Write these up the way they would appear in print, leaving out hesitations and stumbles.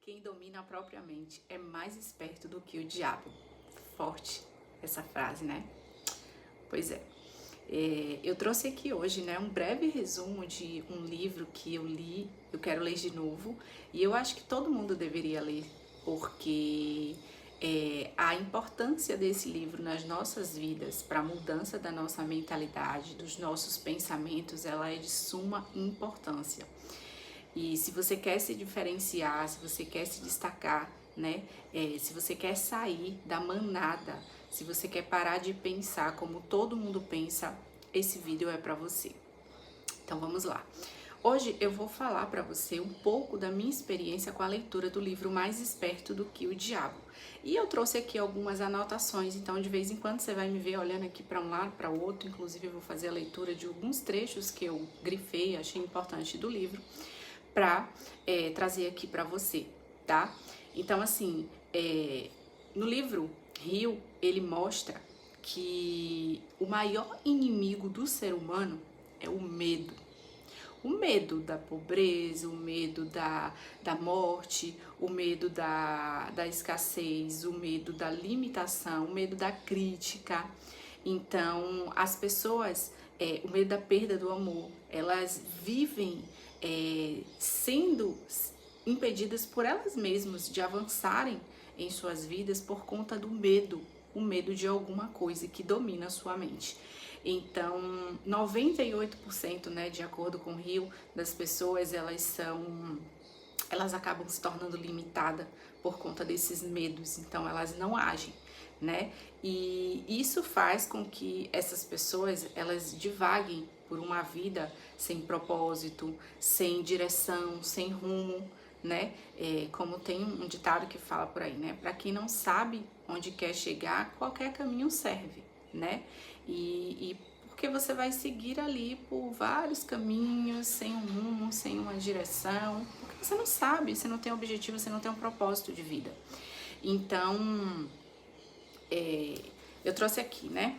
Quem domina a própria mente é mais esperto do que o diabo. Forte essa frase, né? Pois é. Eu trouxe aqui hoje, né, um breve resumo de um livro que eu li, eu quero ler de novo, e eu acho que todo mundo deveria ler, porque a importância desse livro nas nossas vidas, para a mudança da nossa mentalidade, dos nossos pensamentos, ela é de suma importância. E se você quer se diferenciar, se você quer se destacar, né? Se você quer sair da manada, se você quer parar de pensar como todo mundo pensa, esse vídeo é para você. Então vamos lá. Hoje eu vou falar para você um pouco da minha experiência com a leitura do livro Mais Esperto do que o Diabo. E eu trouxe aqui algumas anotações, então de vez em quando você vai me ver olhando aqui para um lado, para o outro. Inclusive eu vou fazer a leitura de alguns trechos que eu grifei, achei importante do livro, para trazer aqui para você, tá? Então, assim, no livro Rio, ele mostra que o maior inimigo do ser humano é o medo. O medo da pobreza, o medo da morte, o medo da escassez, o medo da limitação, o medo da crítica. Então, as pessoas, o medo da perda do amor, elas vivem sendo impedidas por elas mesmas de avançarem em suas vidas por conta do medo, o medo de alguma coisa que domina a sua mente. Então, 98%, né, de acordo com o Rio, das pessoas, elas acabam se tornando limitadas por conta desses medos, então elas não agem, né? E isso faz com que essas pessoas, elas divaguem por uma vida sem propósito, sem direção, sem rumo, né? Como tem um ditado que fala por aí, né? Para quem não sabe onde quer chegar, qualquer caminho serve, né? E porque você vai seguir ali por vários caminhos, sem um rumo, sem uma direção, porque você não sabe, você não tem objetivo, você não tem um propósito de vida. Então, eu trouxe aqui, né,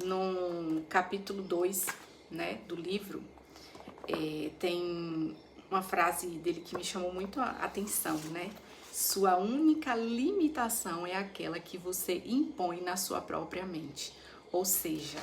no capítulo 2, né, do livro, tem uma frase dele que me chamou muito a atenção, né? Sua única limitação é aquela que você impõe na sua própria mente. Ou seja,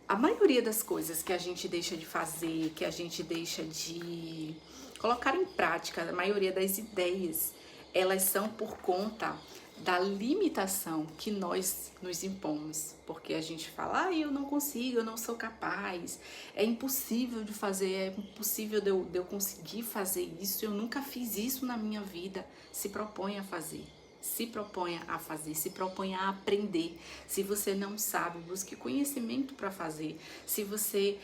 a maioria das coisas que a gente deixa de fazer, que a gente deixa de colocar em prática, a maioria das ideias, elas são por conta da limitação que nós nos impomos. Porque a gente fala, eu não consigo, eu não sou capaz, é impossível de fazer, é impossível de eu conseguir fazer isso, eu nunca fiz isso na minha vida. Se propõe a fazer. Se proponha a fazer, se proponha a aprender. Se você não sabe, busque conhecimento para fazer. Se você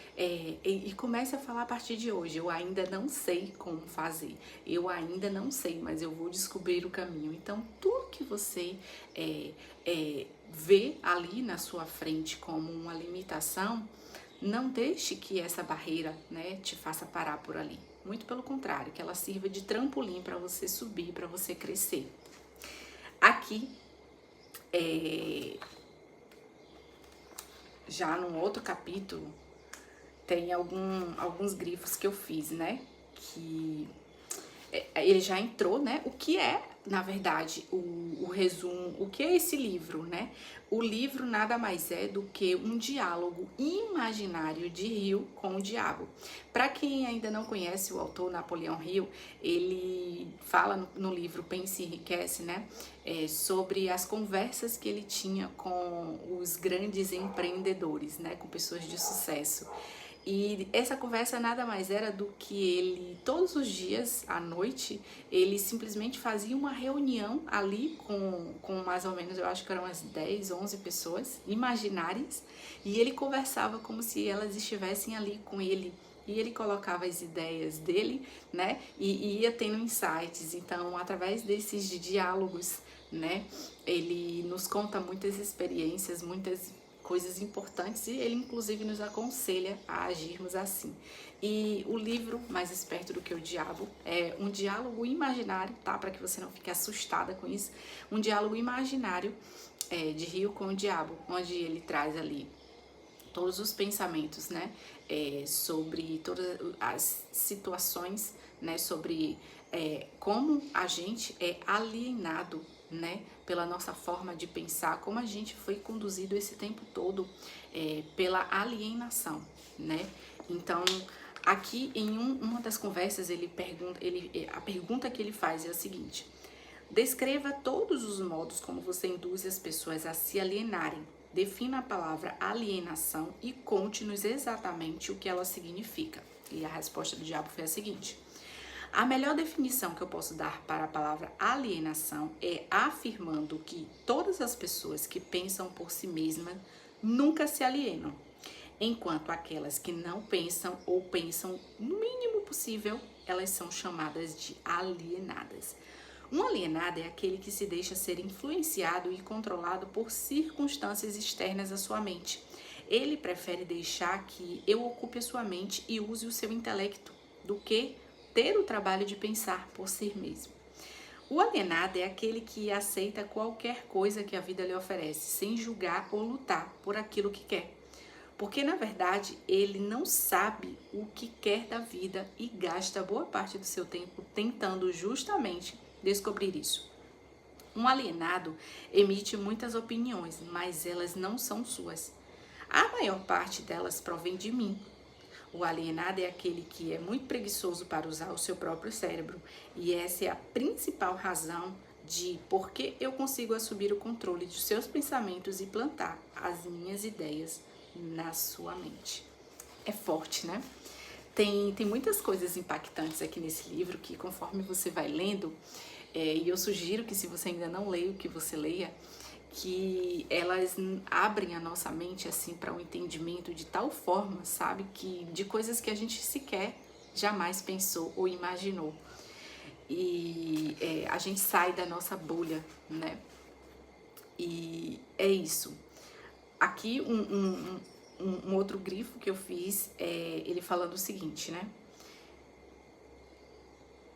e comece a falar a partir de hoje, eu ainda não sei como fazer, eu ainda não sei, mas eu vou descobrir o caminho. Então, tudo que você vê ali na sua frente como uma limitação, não deixe que essa barreira, né, te faça parar por ali. Muito pelo contrário, que ela sirva de trampolim para você subir, para você crescer. Aqui, já num outro capítulo, tem alguns grifos que eu fiz, né? Que ele já entrou, né? O que é, na verdade, o resumo, o que é esse livro, né? O livro nada mais é do que um diálogo imaginário de Hill com o diabo. Para quem ainda não conhece o autor Napoleão Hill, ele fala no livro Pense e Enriquece, né? Sobre as conversas que ele tinha com os grandes empreendedores, né? Com pessoas de sucesso. E essa conversa nada mais era do que ele, todos os dias, à noite, ele simplesmente fazia uma reunião ali com mais ou menos, eu acho que eram umas 10, 11 pessoas imaginárias, e ele conversava como se elas estivessem ali com ele. E ele colocava as ideias dele, né, e ia tendo insights. Então, através desses diálogos, né, ele nos conta muitas experiências, muitas coisas importantes, e ele inclusive nos aconselha a agirmos assim. E o livro Mais Esperto do que o Diabo é um diálogo imaginário, tá? Para que você não fique assustada com isso. Um diálogo imaginário de Rio com o Diabo, onde ele traz ali todos os pensamentos, né? Sobre todas as situações, né? Sobre como a gente é alienado, né, pela nossa forma de pensar, como a gente foi conduzido esse tempo todo pela alienação, né? Então, aqui em uma das conversas a pergunta que ele faz é a seguinte: descreva todos os modos como você induz as pessoas a se alienarem. Defina a palavra alienação e conte-nos exatamente o que ela significa. E a resposta do diabo foi a seguinte: a melhor definição que eu posso dar para a palavra alienação é afirmando que todas as pessoas que pensam por si mesmas nunca se alienam, enquanto aquelas que não pensam ou pensam no mínimo possível, elas são chamadas de alienadas. Um alienado é aquele que se deixa ser influenciado e controlado por circunstâncias externas à sua mente. Ele prefere deixar que eu ocupe a sua mente e use o seu intelecto do que ter o trabalho de pensar por si mesmo. O alienado é aquele que aceita qualquer coisa que a vida lhe oferece, sem julgar ou lutar por aquilo que quer. Porque, na verdade, ele não sabe o que quer da vida e gasta boa parte do seu tempo tentando justamente descobrir isso. Um alienado emite muitas opiniões, mas elas não são suas. A maior parte delas provém de mim. O alienado é aquele que é muito preguiçoso para usar o seu próprio cérebro, e essa é a principal razão de por que eu consigo assumir o controle dos seus pensamentos e plantar as minhas ideias na sua mente. É forte, né? Tem muitas coisas impactantes aqui nesse livro que, conforme você vai lendo, e eu sugiro que, se você ainda não leu, que você leia, que elas abrem a nossa mente assim para um entendimento de tal forma, sabe, que de coisas que a gente sequer jamais pensou ou imaginou. E a gente sai da nossa bolha, né? E é isso. Aqui um outro grifo que eu fiz é ele falando o seguinte, né?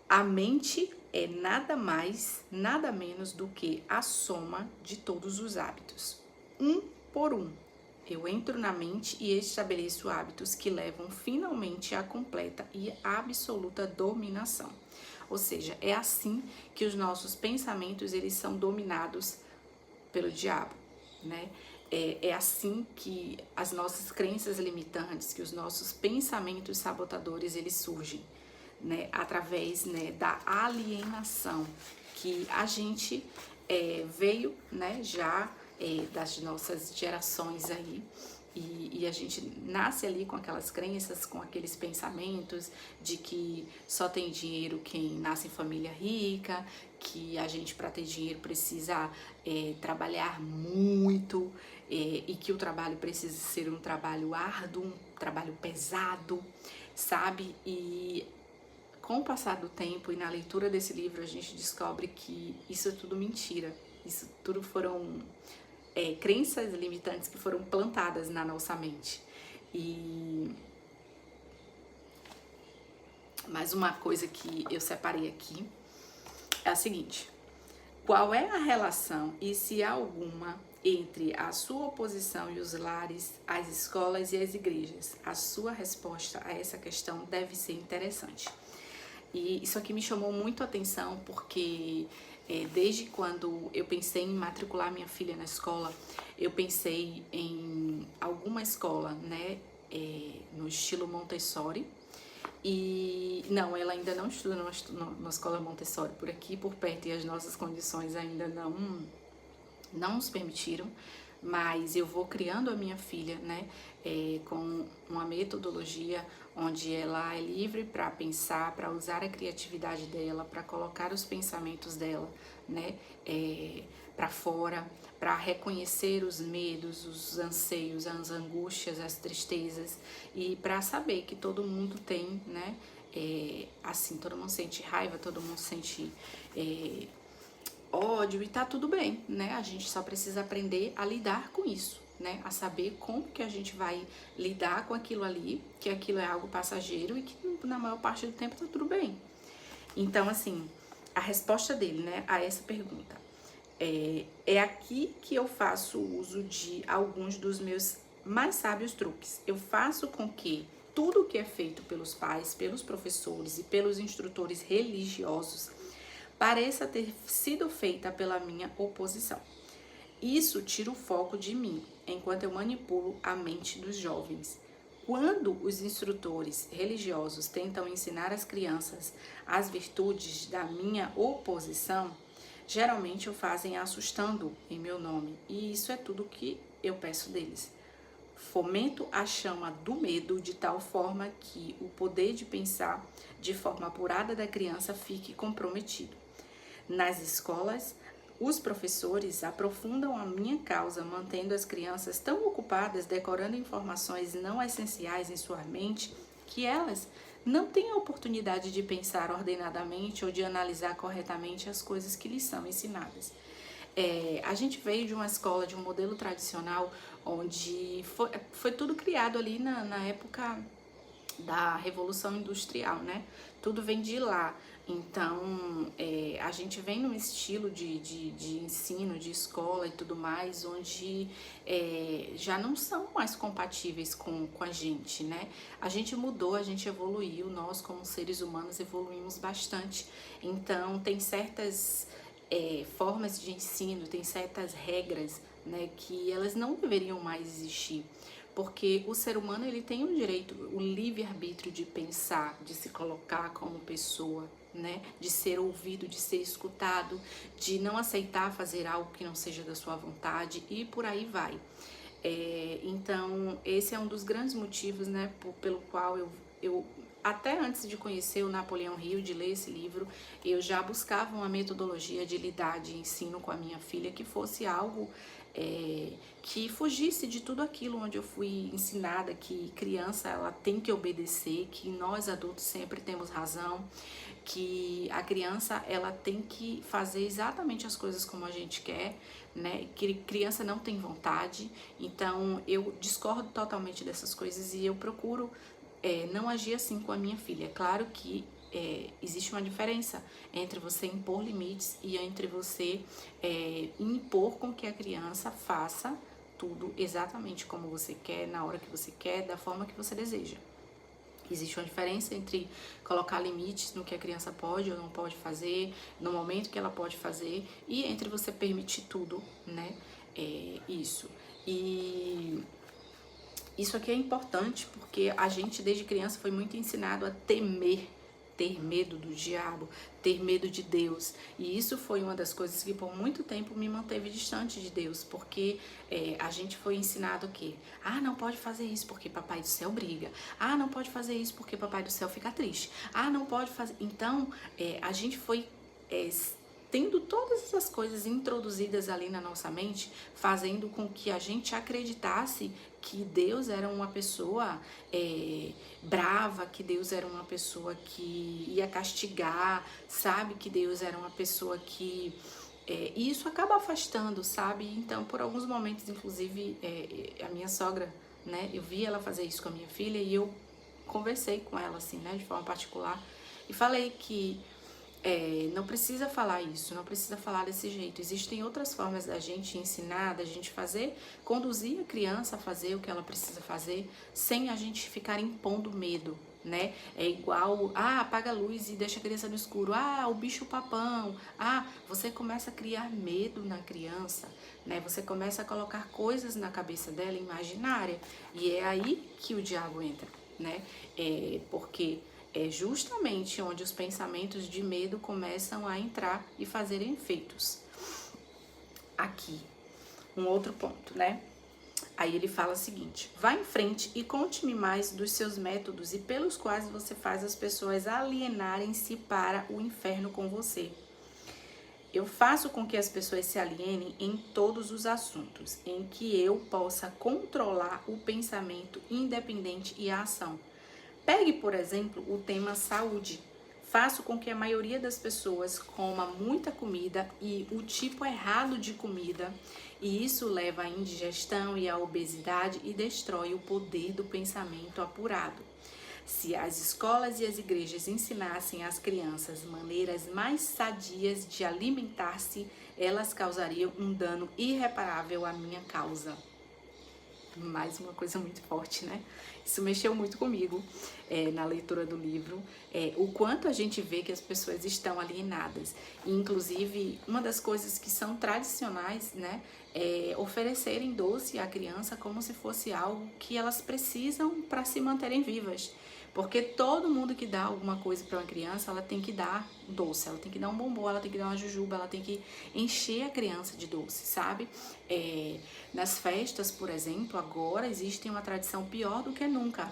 A mente é nada mais, nada menos do que a soma de todos os hábitos, um por um. Eu entro na mente e estabeleço hábitos que levam finalmente à completa e absoluta dominação. Ou seja, é assim que os nossos pensamentos eles são dominados pelo diabo, né? É assim que as nossas crenças limitantes, que os nossos pensamentos sabotadores eles surgem, né? Através, né, da alienação que a gente veio, né, já das nossas gerações aí. E a gente nasce ali com aquelas crenças, com aqueles pensamentos de que só tem dinheiro quem nasce em família rica, que a gente, para ter dinheiro, precisa trabalhar muito, e que o trabalho precisa ser um trabalho árduo, um trabalho pesado, sabe? E com o passar do tempo e na leitura desse livro, a gente descobre que isso é tudo mentira. Isso tudo foram crenças limitantes que foram plantadas na nossa mente. E mais uma coisa que eu separei aqui é a seguinte: qual é a relação, e se há alguma, entre a sua oposição e os lares, as escolas e as igrejas? A sua resposta a essa questão deve ser interessante. E isso aqui me chamou muito a atenção porque desde quando eu pensei em matricular minha filha na escola, eu pensei em alguma escola, né, no estilo Montessori. E não, ela ainda não estuda numa escola Montessori por aqui, por perto, e as nossas condições ainda não nos permitiram. Mas eu vou criando a minha filha, né, com uma metodologia onde ela é livre para pensar, para usar a criatividade dela, para colocar os pensamentos dela, né, para fora, para reconhecer os medos, os anseios, as angústias, as tristezas, e para saber que todo mundo tem, né, assim, todo mundo sente raiva, todo mundo sente ódio, e tá tudo bem, né? A gente só precisa aprender a lidar com isso, né? A saber como que a gente vai lidar com aquilo ali, que aquilo é algo passageiro e que na maior parte do tempo tá tudo bem. Então, assim, a resposta dele, né, a essa pergunta é aqui que eu faço uso de alguns dos meus mais sábios truques. Eu faço com que tudo que é feito pelos pais, pelos professores e pelos instrutores religiosos pareça ter sido feita pela minha oposição. Isso tira o foco de mim, enquanto eu manipulo a mente dos jovens. Quando os instrutores religiosos tentam ensinar às crianças as virtudes da minha oposição, geralmente o fazem assustando em meu nome, e isso é tudo que eu peço deles. Fomento a chama do medo de tal forma que o poder de pensar de forma apurada da criança fique comprometido. Nas escolas, os professores aprofundam a minha causa, mantendo as crianças tão ocupadas decorando informações não essenciais em sua mente que elas não têm a oportunidade de pensar ordenadamente ou de analisar corretamente as coisas que lhes são ensinadas. A gente veio de uma escola, de um modelo tradicional, onde foi tudo criado ali na época da Revolução Industrial, né? Tudo vem de lá. Então, a gente vem num estilo de ensino, de escola e tudo mais, onde já não são mais compatíveis com a gente, né? A gente mudou, a gente evoluiu, nós como seres humanos evoluímos bastante. Então, tem certas formas de ensino, tem certas regras, né, que elas não deveriam mais existir. Porque o ser humano, ele tem o direito, o livre-arbítrio de pensar, de se colocar como pessoa, né? De ser ouvido, de ser escutado, de não aceitar fazer algo que não seja da sua vontade e por aí vai. Então, esse é um dos grandes motivos, né, pelo qual eu até antes de conhecer o Napoleão Hill, de ler esse livro, eu já buscava uma metodologia de lidar, de ensino com a minha filha que fosse algo que fugisse de tudo aquilo onde eu fui ensinada que criança ela tem que obedecer, que nós adultos sempre temos razão, que a criança ela tem que fazer exatamente as coisas como a gente quer, né? Que criança não tem vontade. Então eu discordo totalmente dessas coisas e eu procuro não agir assim com a minha filha. É claro que existe uma diferença entre você impor limites e entre você impor com que a criança faça tudo exatamente como você quer, na hora que você quer, da forma que você deseja. Existe uma diferença entre colocar limites no que a criança pode ou não pode fazer, no momento que ela pode fazer, e entre você permitir tudo, né? Isso. E isso aqui é importante porque a gente desde criança foi muito ensinado a temer, ter medo do diabo, ter medo de Deus. E isso foi uma das coisas que por muito tempo me manteve distante de Deus, porque a gente foi ensinado o quê? Ah, não pode fazer isso porque papai do céu briga. Ah, não pode fazer isso porque papai do céu fica triste. Ah, não pode fazer... Então, a gente foi... tendo todas essas coisas introduzidas ali na nossa mente, fazendo com que a gente acreditasse que Deus era uma pessoa brava, que Deus era uma pessoa que ia castigar, sabe? Que Deus era uma pessoa que... e isso acaba afastando, sabe? Então, por alguns momentos, inclusive, a minha sogra, né? Eu vi ela fazer isso com a minha filha e eu conversei com ela, assim, né? De forma particular. E falei que não precisa falar isso, não precisa falar desse jeito. Existem outras formas da gente ensinar, da gente fazer, conduzir a criança a fazer o que ela precisa fazer, sem a gente ficar impondo medo, né? É igual, apaga a luz e deixa a criança no escuro. O bicho papão. Você começa a criar medo na criança, né? Você começa a colocar coisas na cabeça dela imaginária. E é aí que o diabo entra, né? Porque é justamente onde os pensamentos de medo começam a entrar e fazerem efeitos. Aqui, um outro ponto, né? Aí ele fala o seguinte: vá em frente e conte-me mais dos seus métodos e pelos quais você faz as pessoas alienarem-se para o inferno com você. Eu faço com que as pessoas se alienem em todos os assuntos em que eu possa controlar o pensamento independente e a ação. Pegue, por exemplo, o tema saúde. Faço com que a maioria das pessoas coma muita comida e o tipo errado de comida, e isso leva à indigestão e à obesidade e destrói o poder do pensamento apurado. Se as escolas e as igrejas ensinassem às crianças maneiras mais sadias de alimentar-se, elas causariam um dano irreparável à minha causa. mais uma coisa muito forte, né? Isso mexeu muito comigo na leitura do livro, o quanto a gente vê que as pessoas estão alienadas. E, inclusive, uma das coisas que são tradicionais, né, é oferecerem doce à criança como se fosse algo que elas precisam para se manterem vivas. Porque todo mundo que dá alguma coisa para uma criança, ela tem que dar doce, ela tem que dar um bombom, ela tem que dar uma jujuba, ela tem que encher a criança de doce, sabe? Nas festas, por exemplo, agora existe uma tradição pior do que nunca.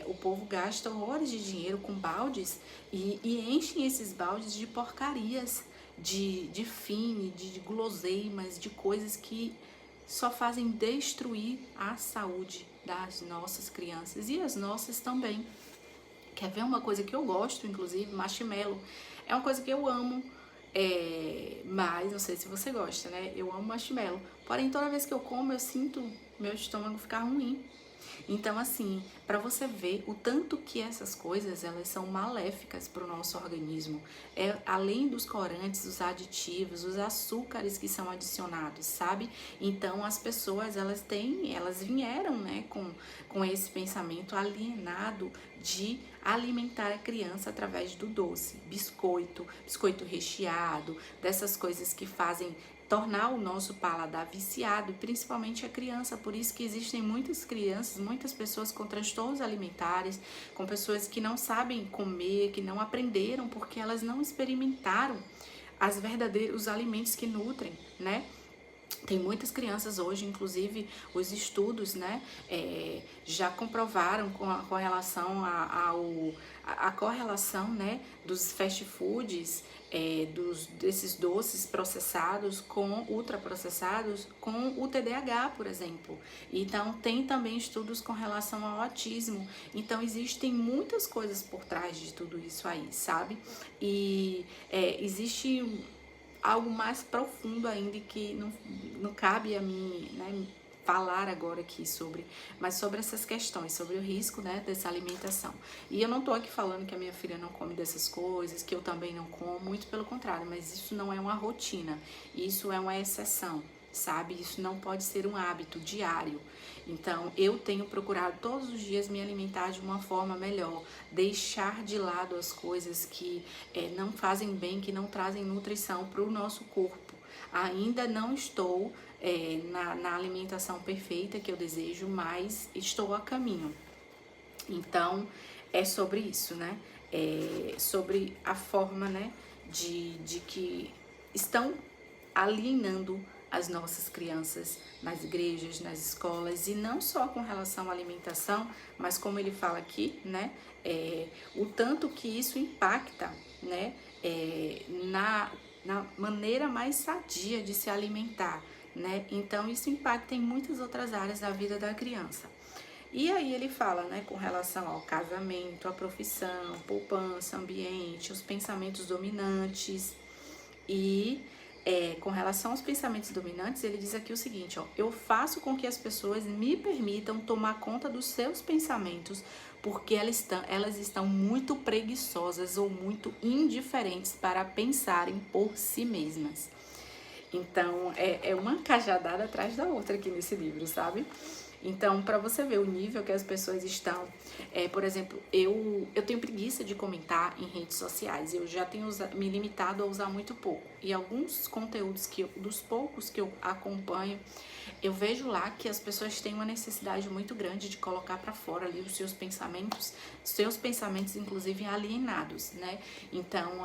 O povo gasta horrores de dinheiro com baldes e enchem esses baldes de porcarias, de fine, de guloseimas, de coisas que só fazem destruir a saúde das nossas crianças e as nossas também. Quer ver uma coisa que eu gosto, inclusive, marshmallow. É uma coisa que eu amo, mas não sei se você gosta, né? Eu amo marshmallow. Porém, toda vez que eu como, eu sinto meu estômago ficar ruim. Então, assim, para você ver o tanto que essas coisas, elas são maléficas para o nosso organismo. Além dos corantes, os aditivos, os açúcares que são adicionados, sabe? Então, as pessoas, elas vieram, né, com esse pensamento alienado de alimentar a criança através do doce, biscoito recheado, dessas coisas que fazem tornar o nosso paladar viciado, principalmente a criança. Por isso que existem muitas crianças, muitas pessoas com transtornos alimentares, com pessoas que não sabem comer, que não aprenderam, porque elas não experimentaram os alimentos que nutrem, né? Tem muitas crianças hoje, inclusive os estudos, né, já comprovaram com relação a correlação, né, dos fast foods, desses doces processados com ultraprocessados com o TDAH, por exemplo. Então, tem também estudos com relação ao autismo. Então, existem muitas coisas por trás de tudo isso aí, sabe? E existe algo mais profundo ainda que não cabe a mim, né, falar agora aqui mas sobre essas questões, sobre o risco, né, dessa alimentação. E eu não tô aqui falando que a minha filha não come dessas coisas, que eu também não como, muito pelo contrário, mas isso não é uma rotina, isso é uma exceção, sabe? Isso não pode ser um hábito diário. Então, eu tenho procurado todos os dias me alimentar de uma forma melhor, deixar de lado as coisas que não fazem bem, que não trazem nutrição para o nosso corpo. Ainda não estou na alimentação perfeita que eu desejo, mas estou a caminho. Então, é sobre isso, né? Sobre a forma, né, de que estão alienando as nossas crianças nas igrejas, nas escolas, e não só com relação à alimentação, mas como ele fala aqui, né, o tanto que isso impacta, né, na maneira mais sadia de se alimentar, né? Então isso impacta em muitas outras áreas da vida da criança. E aí ele fala, né, com relação ao casamento, à profissão, poupança, ambiente, os pensamentos dominantes. E com relação aos pensamentos dominantes, ele diz aqui o seguinte, ó: eu faço com que as pessoas me permitam tomar conta dos seus pensamentos, porque elas estão muito preguiçosas ou muito indiferentes para pensarem por si mesmas. Então, é uma cajadada atrás da outra aqui nesse livro, sabe? Então, para você ver o nível que as pessoas estão, por exemplo, eu tenho preguiça de comentar em redes sociais, eu já tenho me limitado a usar muito pouco. E alguns conteúdos dos poucos que eu acompanho, eu vejo lá que as pessoas têm uma necessidade muito grande de colocar para fora ali os seus pensamentos inclusive alienados, né? Então,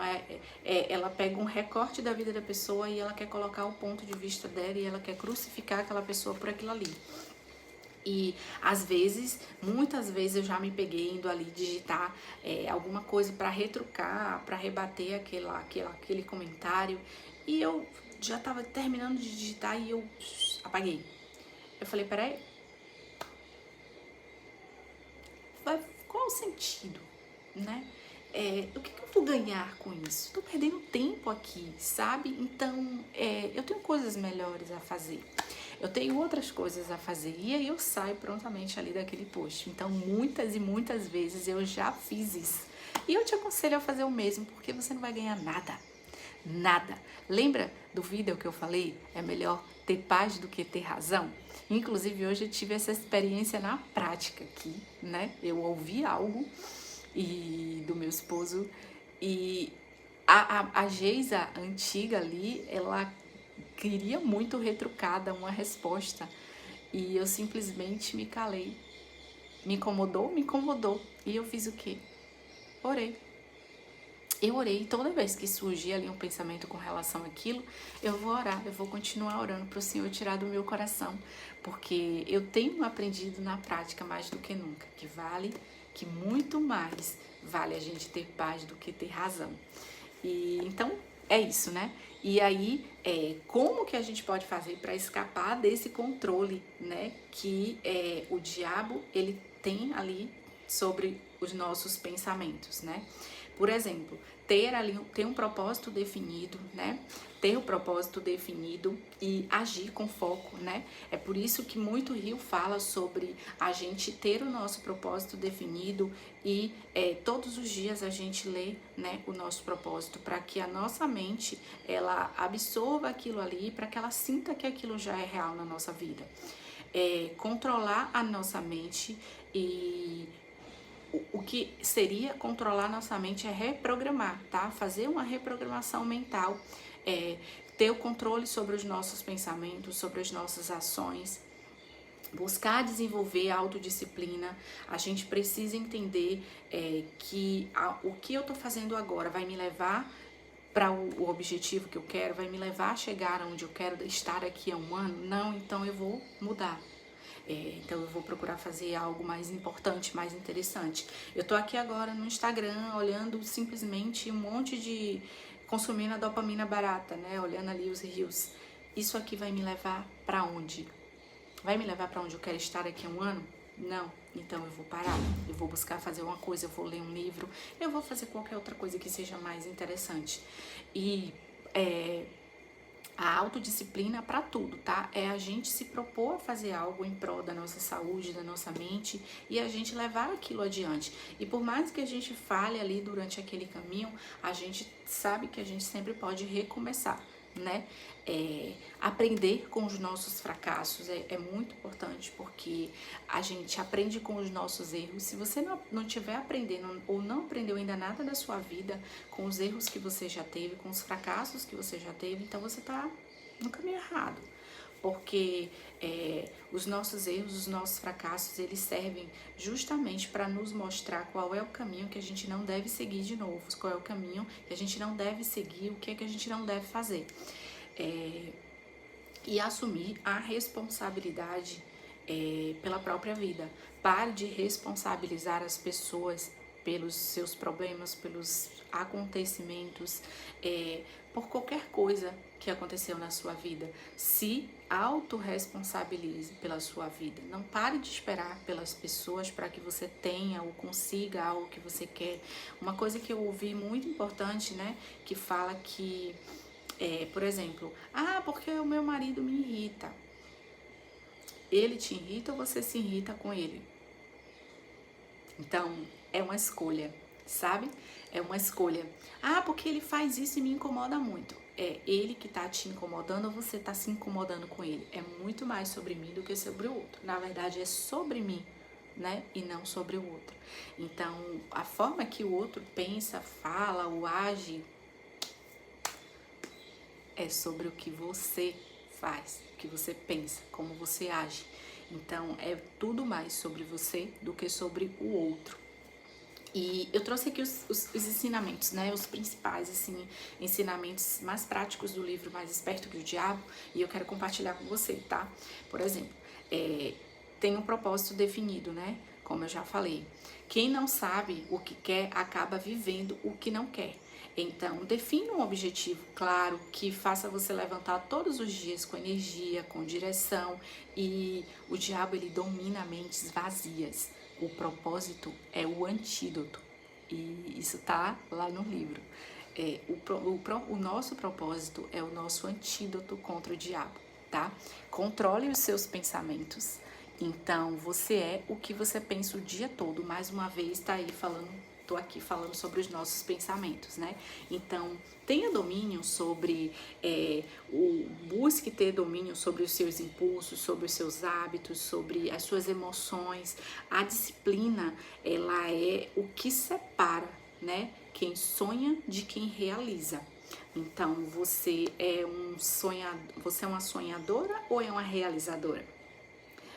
ela pega um recorte da vida da pessoa e ela quer colocar o ponto de vista dela e ela quer crucificar aquela pessoa por aquilo ali. E às vezes, muitas vezes eu já me peguei indo ali digitar alguma coisa para retrucar, para rebater aquele comentário, e eu já estava terminando de digitar e eu apaguei. Eu falei, peraí, qual o sentido, né? O que eu vou ganhar com isso? Tô perdendo tempo aqui, sabe? Então, eu tenho coisas melhores a fazer. Eu tenho outras coisas a fazer. E aí eu saio prontamente ali daquele post. Então, muitas e muitas vezes eu já fiz isso. E eu te aconselho a fazer o mesmo, porque você não vai ganhar nada. Nada. Lembra do vídeo que eu falei? É melhor ter paz do que ter razão? Inclusive, hoje eu tive essa experiência na prática aqui, né? Eu ouvi algo do meu esposo e a Geisa antiga ali, ela queria muito retrucada uma resposta e eu simplesmente me calei. Me incomodou? Me incomodou. E eu fiz o quê? Orei. Eu orei, toda vez que surgia ali um pensamento com relação àquilo, eu vou orar, eu vou continuar orando para o Senhor tirar do meu coração, porque eu tenho aprendido na prática mais do que nunca, que muito mais vale a gente ter paz do que ter razão. E então é isso, né? E aí, como que a gente pode fazer para escapar desse controle, né? Que o diabo ele tem ali sobre os nossos pensamentos, né? Por exemplo, ter um propósito definido, né? Ter o propósito definido e agir com foco, né? É por isso que muito Rio fala sobre a gente ter o nosso propósito definido e todos os dias a gente lê, né, o nosso propósito para que a nossa mente ela absorva aquilo ali, para que ela sinta que aquilo já é real na nossa vida. Controlar a nossa mente e o que seria controlar nossa mente é reprogramar, tá? Fazer uma reprogramação mental, ter o controle sobre os nossos pensamentos, sobre as nossas ações, buscar desenvolver a autodisciplina. A gente precisa entender que o que eu tô fazendo agora vai me levar para o objetivo que eu quero, vai me levar a chegar onde eu quero estar daqui a um ano? Não, então eu vou mudar. Então eu vou procurar fazer algo mais importante, mais interessante. Eu tô aqui agora no Instagram olhando simplesmente um monte de... consumindo a dopamina barata, né? Olhando ali os reels. Isso aqui vai me levar para onde? Vai me levar para onde eu quero estar daqui a um ano? Não. Então eu vou parar, eu vou buscar fazer uma coisa, eu vou ler um livro, eu vou fazer qualquer outra coisa que seja mais interessante. E a autodisciplina para tudo, tá? É a gente se propor a fazer algo em prol da nossa saúde, da nossa mente e a gente levar aquilo adiante. E por mais que a gente falhe ali durante aquele caminho, a gente sabe que a gente sempre pode recomeçar, né? Aprender com os nossos fracassos é muito importante, porque a gente aprende com os nossos erros. Se você não estiver aprendendo ou não aprendeu ainda nada da sua vida com os erros que você já teve, com os fracassos que você já teve, então você está no caminho errado. Porque os nossos erros, os nossos fracassos, eles servem justamente para nos mostrar qual é o caminho que a gente não deve seguir de novo, qual é o caminho que a gente não deve seguir, o que é que a gente não deve fazer. E assumir a responsabilidade pela própria vida. Pare de responsabilizar as pessoas pelos seus problemas, pelos acontecimentos, por qualquer coisa que aconteceu na sua vida. Se autorresponsabilize pela sua vida. Não pare de esperar pelas pessoas para que você tenha ou consiga algo que você quer. Uma coisa que eu ouvi muito importante, né, que fala que, por exemplo, porque o meu marido me irrita. Ele te irrita ou você se irrita com ele? Então, é uma escolha, sabe? É uma escolha. Porque ele faz isso e me incomoda muito. É ele que tá te incomodando ou você tá se incomodando com ele? É muito mais sobre mim do que sobre o outro. Na verdade, é sobre mim, né? E não sobre o outro. Então, a forma que o outro pensa, fala ou age é sobre o que você faz, o que você pensa, como você age. Então, é tudo mais sobre você do que sobre o outro. E eu trouxe aqui os ensinamentos, né? Os principais, assim, ensinamentos mais práticos do livro Mais Esperto que o Diabo. E eu quero compartilhar com você, tá? Por exemplo, tem um propósito definido, né? Como eu já falei. Quem não sabe o que quer, acaba vivendo o que não quer. Então, defina um objetivo claro que faça você levantar todos os dias com energia, com direção. E o diabo, ele domina mentes vazias. O propósito é o antídoto. E isso tá lá no livro. O nosso propósito é o nosso antídoto contra o diabo, tá? Controle os seus pensamentos. Então, você é o que você pensa o dia todo. Mais uma vez, tá aí falando tô aqui falando sobre os nossos pensamentos, né? Então, tenha domínio sobre, busque ter domínio sobre os seus impulsos, sobre os seus hábitos, sobre as suas emoções. A disciplina, ela é o que separa, né? Quem sonha de quem realiza. Então, você é uma sonhadora ou é uma realizadora?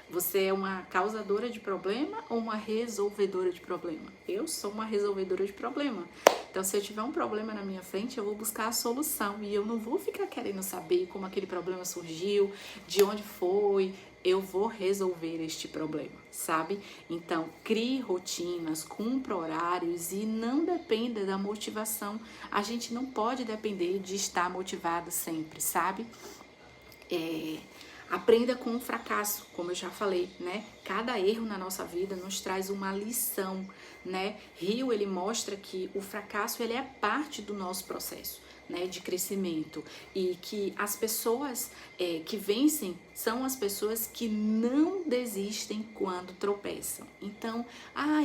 Você é uma causadora de problema ou uma resolvedora de problema? Eu sou uma resolvedora de problema. Então, se eu tiver um problema na minha frente, eu vou buscar a solução e eu não vou ficar querendo saber como aquele problema surgiu, de onde foi. Eu vou resolver este problema, sabe? Então, crie rotinas, cumpra horários e não dependa da motivação. A gente não pode depender de estar motivado sempre, sabe? Aprenda com o fracasso, como eu já falei, né? Cada erro na nossa vida nos traz uma lição, né? Rio, ele mostra que o fracasso, ele é parte do nosso processo, né, de crescimento, e que as pessoas que vencem são as pessoas que não desistem quando tropeçam. Então,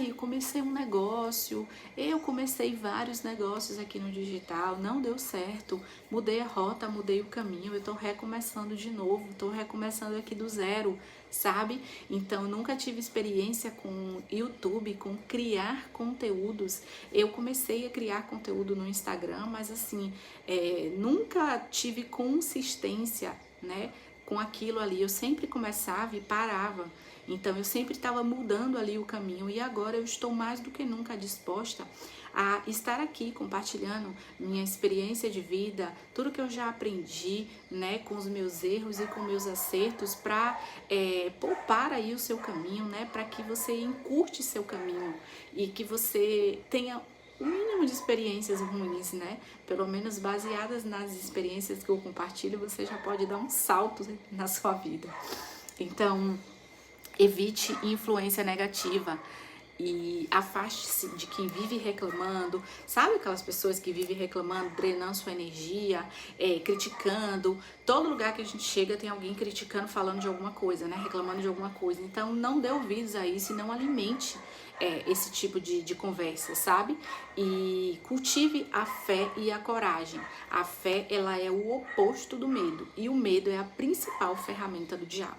eu comecei um negócio, eu comecei vários negócios aqui no digital, não deu certo, mudei a rota, mudei o caminho, eu tô recomeçando de novo, tô recomeçando aqui do zero, sabe? Então, nunca tive experiência com YouTube, com criar conteúdos. Eu comecei a criar conteúdo no Instagram, mas assim, nunca tive consistência, né, com aquilo ali. Eu sempre começava e parava. Então, eu sempre estava mudando ali o caminho e agora eu estou mais do que nunca disposta a estar aqui compartilhando minha experiência de vida, tudo que eu já aprendi, né, com os meus erros e com meus acertos, para poupar aí o seu caminho, né, para que você encurte seu caminho e que você tenha o mínimo de experiências ruins, né? Pelo menos baseadas nas experiências que eu compartilho, você já pode dar um salto na sua vida. Então, evite influência negativa e afaste-se de quem vive reclamando. Sabe aquelas pessoas que vivem reclamando, drenando sua energia, criticando? Todo lugar que a gente chega tem alguém criticando, falando de alguma coisa, né? Reclamando de alguma coisa. Então, não dê ouvidos a isso e não alimente esse tipo de conversa, sabe? E cultive a fé e a coragem. A fé, ela é o oposto do medo. E o medo é a principal ferramenta do diabo.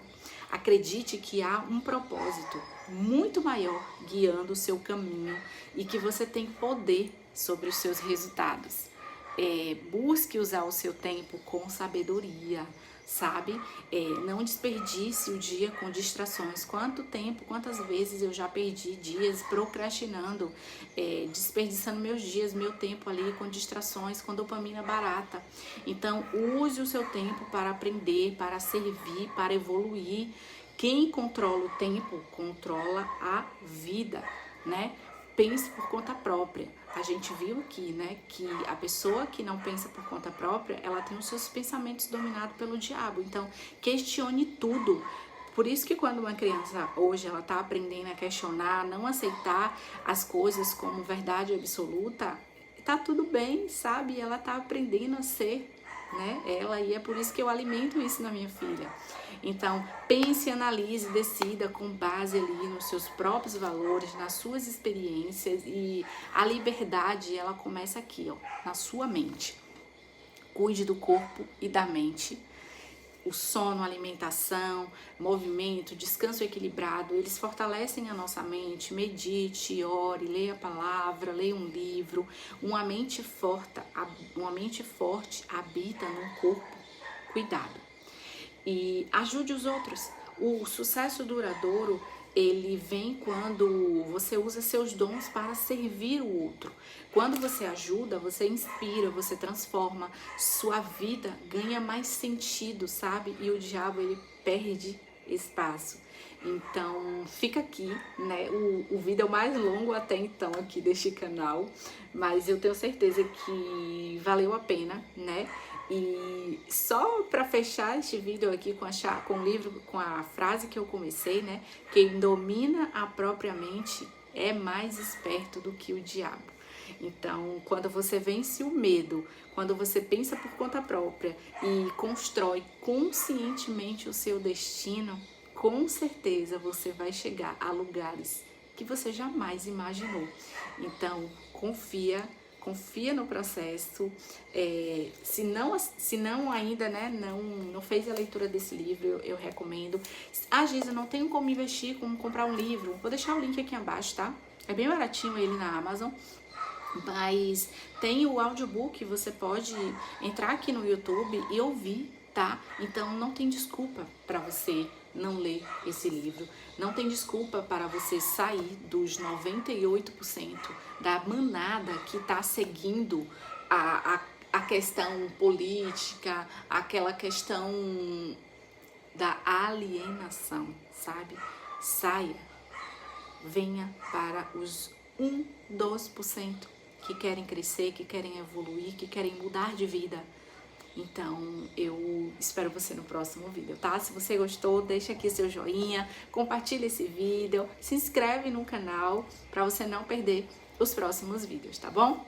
Acredite que há um propósito muito maior guiando o seu caminho e que você tem poder sobre os seus resultados. Busque usar o seu tempo com sabedoria, sabe? Não desperdice o dia com distrações. Quantas vezes eu já perdi dias procrastinando, desperdiçando meus dias, meu tempo ali com distrações, com dopamina barata. Então, use o seu tempo para aprender, para servir, para evoluir. Quem controla o tempo, controla a vida, né? Pense por conta própria. A gente viu aqui, né, que a pessoa que não pensa por conta própria, ela tem os seus pensamentos dominados pelo diabo. Então, questione tudo. Por isso que quando uma criança hoje ela está aprendendo a questionar, não aceitar as coisas como verdade absoluta, tá tudo bem, sabe? Ela tá aprendendo a ser, né? E é por isso que eu alimento isso na minha filha. Então, pense, analise, decida com base ali nos seus próprios valores, nas suas experiências, e a liberdade, ela começa aqui, ó, na sua mente. Cuide do corpo e da mente. O sono, alimentação, movimento, descanso equilibrado, eles fortalecem a nossa mente. Medite, ore, leia a palavra, leia um livro. Uma mente forte habita no corpo. Cuidado. E ajude os outros. O sucesso duradouro, ele vem quando você usa seus dons para servir o outro. Quando você ajuda, você inspira, você transforma, sua vida ganha mais sentido, sabe? E o diabo, ele perde espaço. Então, fica aqui, né? O vídeo é o mais longo até então aqui deste canal, mas eu tenho certeza que valeu a pena, né? E só para fechar este vídeo aqui com o livro, com a frase que eu comecei, né? Quem domina a própria mente é mais esperto do que o diabo. Então, quando você vence o medo, quando você pensa por conta própria e constrói conscientemente o seu destino, com certeza você vai chegar a lugares que você jamais imaginou. Então, confia no processo. Se não ainda, né, não fez a leitura desse livro, eu recomendo. Giza, não tenho como investir, como comprar um livro. Vou deixar o link aqui abaixo, tá? É bem baratinho ele na Amazon. Mas tem o audiobook, você pode entrar aqui no YouTube e ouvir, tá? Então não tem desculpa para você não ler esse livro. Não tem desculpa para você sair dos 98% da manada que está seguindo a questão política, aquela questão da alienação, sabe? Saia, venha para os 2% que querem crescer, que querem evoluir, que querem mudar de vida. Então, eu espero você no próximo vídeo, tá? Se você gostou, deixa aqui seu joinha, compartilha esse vídeo, se inscreve no canal para você não perder os próximos vídeos, tá bom?